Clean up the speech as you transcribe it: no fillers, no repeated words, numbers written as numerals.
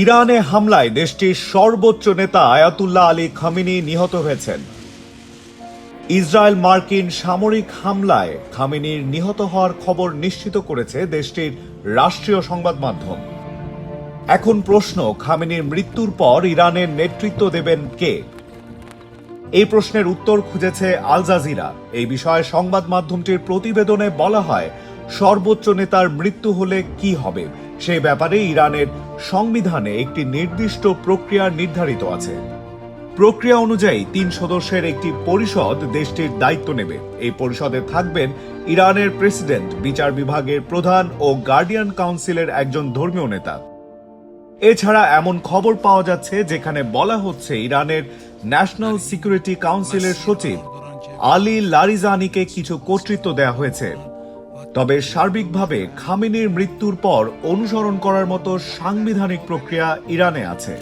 ইরানে হামলায় দেশটির সর্বোচ্চ নেতা আয়াতুল্লাহ আলী খামেনি নিহত হয়েছেন। ইসরায়েল মার্কিন সামরিক হামলায় খামেনির নিহত হওয়ার খবর নিশ্চিত করেছে দেশটির রাষ্ট্রীয় সংবাদ মাধ্যম। এখন প্রশ্ন, খামেনির মৃত্যুর পর ইরানের নেতৃত্ব দেবেন কে? এই প্রশ্নের উত্তর খুঁজেছে আল জাজিরা। এই বিষয়ে সংবাদ মাধ্যমটির প্রতিবেদনে বলা হয়, সর্বোচ্চ নেতার মৃত্যু হলে কি হবে সে ব্যাপারে ইরানের সংবিধানে একটি নির্দিষ্ট প্রক্রিয়া নির্ধারিত আছে। প্রক্রিয়া অনুযায়ী 3 সদস্যের একটি পরিষদ দেশটির দায়িত্ব নেবে। এই পরিষদে থাকবেন ইরানের প্রেসিডেন্ট, বিচার বিভাগের প্রধান ও গার্ডিয়ান কাউন্সিলের একজন ধর্মীয় নেতা। এছাড়া এমন খবর পাওয়া যাচ্ছে যেখানে বলা হচ্ছে ইরানের ন্যাশনাল সিকিউরিটি কাউন্সিলের সচিব আলী লারিজানিকে কিছু কর্তৃত্ব দেওয়া হয়েছে। তবে সার্বিকভাবে খামেনির মৃত্যুর পর অনুসরণ করার মতো সাংবিধানিক প্রক্রিয়া ইরানে আছে।